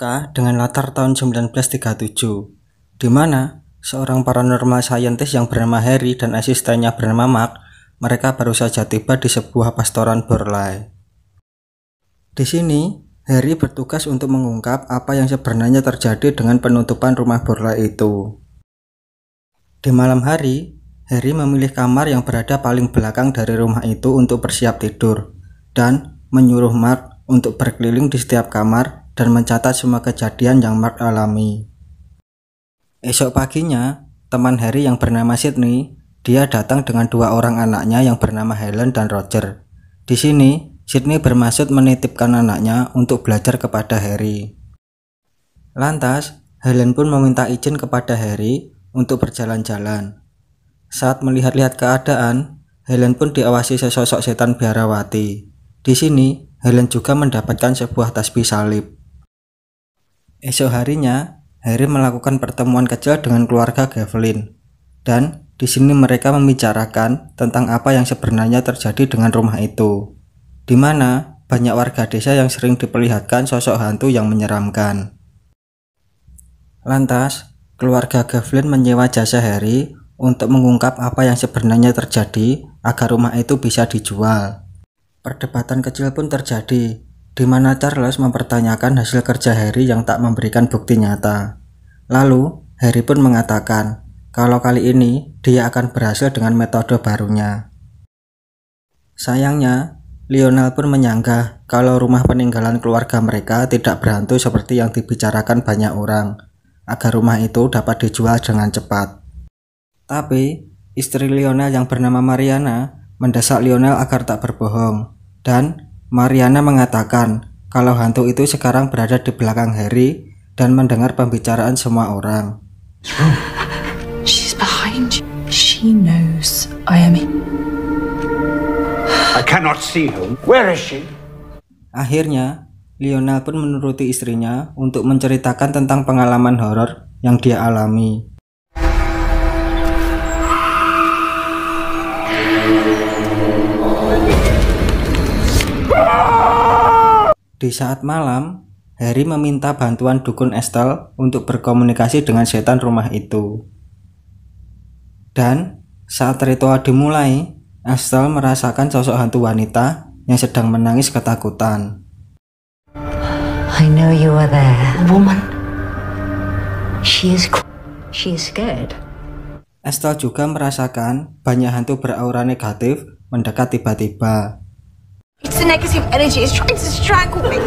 suka dengan latar tahun 1937, di mana seorang paranormal scientist yang bernama Harry dan asistennya bernama Mark, mereka baru saja tiba di sebuah pastoran Borlai. Di sini, Harry bertugas untuk mengungkap apa yang sebenarnya terjadi dengan penutupan rumah Borlai itu. Di malam hari, Harry memilih kamar yang berada paling belakang dari rumah itu untuk bersiap tidur, dan menyuruh Mark untuk berkeliling di setiap kamar dan mencatat semua kejadian yang Mark alami. Esok paginya, teman Harry yang bernama Sydney, dia datang dengan dua orang anaknya yang bernama Helen dan Roger. Di sini, Sydney bermaksud menitipkan anaknya untuk belajar kepada Harry. Lantas, Helen pun meminta izin kepada Harry untuk berjalan-jalan. Saat melihat-lihat keadaan, Helen pun diawasi sesosok setan biarawati. Di sini, Helen juga mendapatkan sebuah tasbih salib. Esok harinya, Harry melakukan pertemuan kecil dengan keluarga Gavelin, dan di sini mereka membicarakan tentang apa yang sebenarnya terjadi dengan rumah itu, di mana banyak warga desa yang sering diperlihatkan sosok hantu yang menyeramkan. Lantas, keluarga Gavelin menyewa jasa Harry untuk mengungkap apa yang sebenarnya terjadi agar rumah itu bisa dijual. Perdebatan kecil pun terjadi, di mana Charles mempertanyakan hasil kerja Harry yang tak memberikan bukti nyata. Lalu, Harry pun mengatakan kalau kali ini dia akan berhasil dengan metode barunya. Sayangnya, Lionel pun menyanggah kalau rumah peninggalan keluarga mereka tidak berhantu seperti yang dibicarakan banyak orang, agar rumah itu dapat dijual dengan cepat. Tapi, istri Lionel yang bernama Mariana mendesak Lionel agar tak berbohong, dan Mariana mengatakan kalau hantu itu sekarang berada di belakang Harry dan mendengar pembicaraan semua orang. She's behind you. She knows I am in. I cannot see her. Where is she? Akhirnya, Lionel pun menuruti istrinya untuk menceritakan tentang pengalaman horor yang dia alami. Di saat malam, Harry meminta bantuan dukun Estelle untuk berkomunikasi dengan setan rumah itu. Dan saat ritual dimulai, Estelle merasakan sosok hantu wanita yang sedang menangis ketakutan. I know you are there, woman. She is scared. Estelle juga merasakan banyak hantu beraura negatif mendekat tiba-tiba. It's the negative energy. It's trying to strangle me.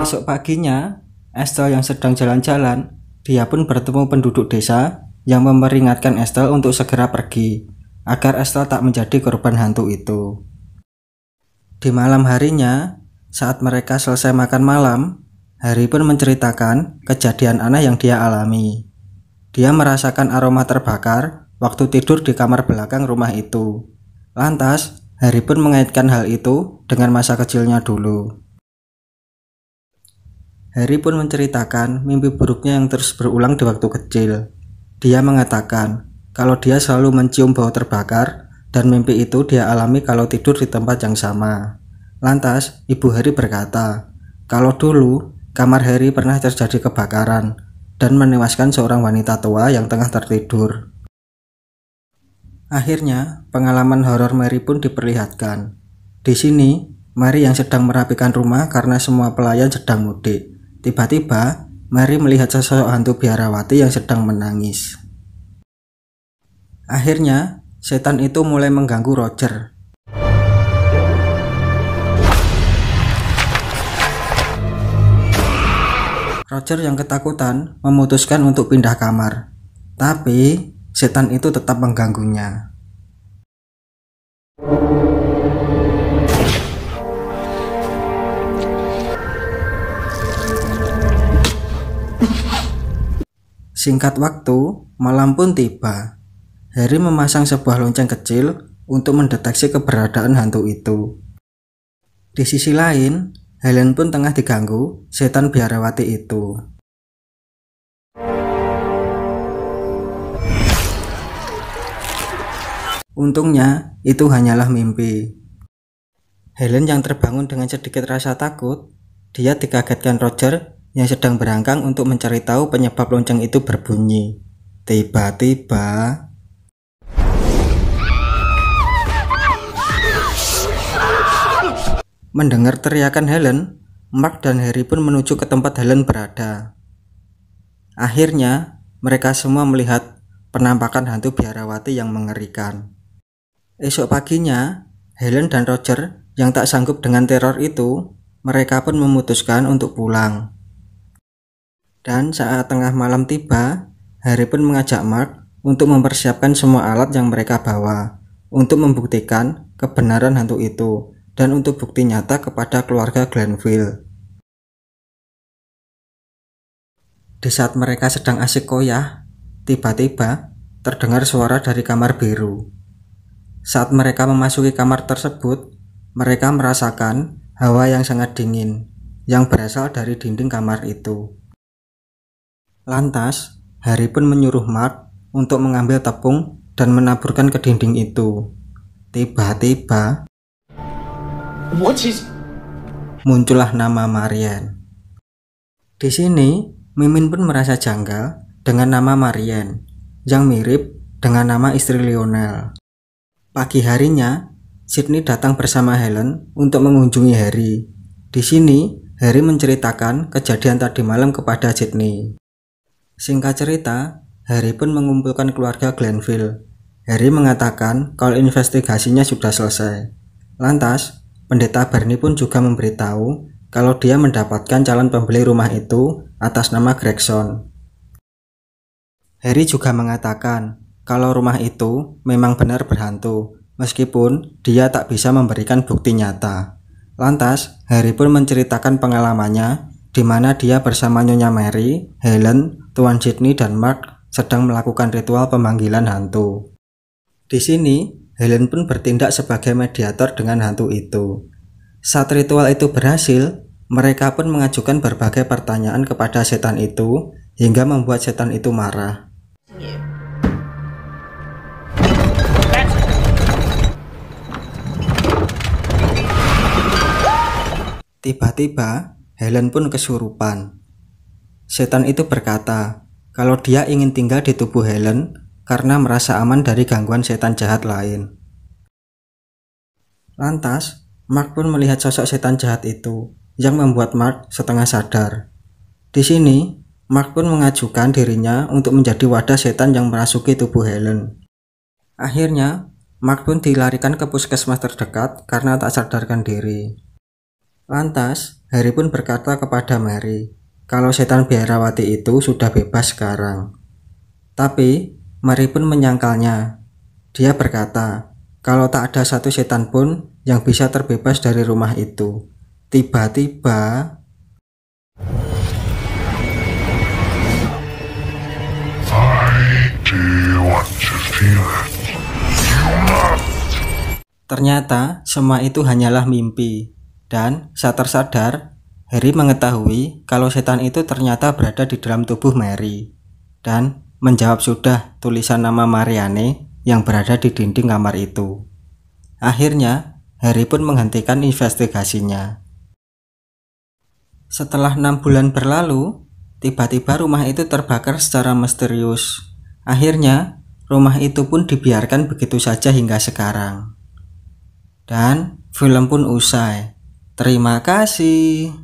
Esok paginya, Estelle yang sedang jalan-jalan, dia pun bertemu penduduk desa yang memperingatkan Estelle untuk segera pergi, agar Estelle tak menjadi korban hantu itu. Di malam harinya, saat mereka selesai makan malam, Harry pun menceritakan kejadian aneh yang dia alami. Dia merasakan aroma terbakar waktu tidur di kamar belakang rumah itu. Lantas, Harry pun mengaitkan hal itu dengan masa kecilnya dulu. Harry pun menceritakan mimpi buruknya yang terus berulang di waktu kecil. Dia mengatakan kalau dia selalu mencium bau terbakar dan mimpi itu dia alami kalau tidur di tempat yang sama. Lantas, ibu Harry berkata kalau dulu kamar Harry pernah terjadi kebakaran dan menewaskan seorang wanita tua yang tengah tertidur. Akhirnya, pengalaman horor Mary pun diperlihatkan. Di sini, Mary yang sedang merapikan rumah karena semua pelayan sedang mudik. Tiba-tiba, Mary melihat sosok hantu biarawati yang sedang menangis. Akhirnya, setan itu mulai mengganggu Roger. Roger yang ketakutan memutuskan untuk pindah kamar. Tapi, setan itu tetap mengganggunya. Singkat waktu, malam pun tiba. Harry memasang sebuah lonceng kecil untuk mendeteksi keberadaan hantu itu. Di sisi lain, Helen pun tengah diganggu setan biarawati itu. Untungnya, itu hanyalah mimpi. Helen yang terbangun dengan sedikit rasa takut, dia dikagetkan Roger yang sedang berangkang untuk mencari tahu penyebab lonceng itu berbunyi. Tiba-tiba mendengar teriakan Helen, Mark dan Harry pun menuju ke tempat Helen berada. Akhirnya, mereka semua melihat penampakan hantu biarawati yang mengerikan. Esok paginya, Helen dan Roger yang tak sanggup dengan teror itu, mereka pun memutuskan untuk pulang. Dan saat tengah malam tiba, Harry pun mengajak Mark untuk mempersiapkan semua alat yang mereka bawa untuk membuktikan kebenaran hantu itu dan untuk bukti nyata kepada keluarga Glenville. Di saat mereka sedang asik koyah, tiba-tiba terdengar suara dari kamar biru. Saat mereka memasuki kamar tersebut, mereka merasakan hawa yang sangat dingin yang berasal dari dinding kamar itu. Lantas, Harry pun menyuruh Mark untuk mengambil tepung dan menaburkan ke dinding itu. Tiba-tiba muncullah nama Marianne. Di sini, Mimin pun merasa janggal dengan nama Marianne yang mirip dengan nama istri Lionel. Pagi harinya, Sydney datang bersama Helen untuk mengunjungi Harry. Di sini, Harry menceritakan kejadian tadi malam kepada Sydney. Singkat cerita, Harry pun mengumpulkan keluarga Glenville. Harry mengatakan kalau investigasinya sudah selesai. Lantas, Pendeta Barney pun juga memberitahu kalau dia mendapatkan calon pembeli rumah itu atas nama Gregson. Harry juga mengatakan kalau rumah itu memang benar berhantu, meskipun dia tak bisa memberikan bukti nyata. Lantas, Harry pun menceritakan pengalamannya di mana dia bersama Nyonya Mary, Helen, Tuan Sydney dan Mark sedang melakukan ritual pemanggilan hantu. Di sini, Helen pun bertindak sebagai mediator dengan hantu itu. Saat ritual itu berhasil, mereka pun mengajukan berbagai pertanyaan kepada setan itu hingga membuat setan itu marah. Tiba-tiba, Helen pun kesurupan. Setan itu berkata kalau dia ingin tinggal di tubuh Helen karena merasa aman dari gangguan setan jahat lain. Lantas, Mark pun melihat sosok setan jahat itu yang membuat Mark setengah sadar. Di sini, Mark pun mengajukan dirinya untuk menjadi wadah setan yang merasuki tubuh Helen. Akhirnya, Mark pun dilarikan ke puskesmas terdekat karena tak sadarkan diri. Lantas, Harry pun berkata kepada Mary kalau setan biarawati itu sudah bebas sekarang. Tapi, Mary pun menyangkalnya. Dia berkata kalau tak ada satu setan pun yang bisa terbebas dari rumah itu. Tiba-tiba ternyata semua itu hanyalah mimpi. Dan saat tersadar, Harry mengetahui kalau setan itu ternyata berada di dalam tubuh Mary dan menjawab sudah tulisan nama Marianne yang berada di dinding kamar itu. Akhirnya, Harry pun menghentikan investigasinya. Setelah 6 bulan berlalu, tiba-tiba rumah itu terbakar secara misterius. Akhirnya, rumah itu pun dibiarkan begitu saja hingga sekarang. Dan film pun usai. Terima kasih.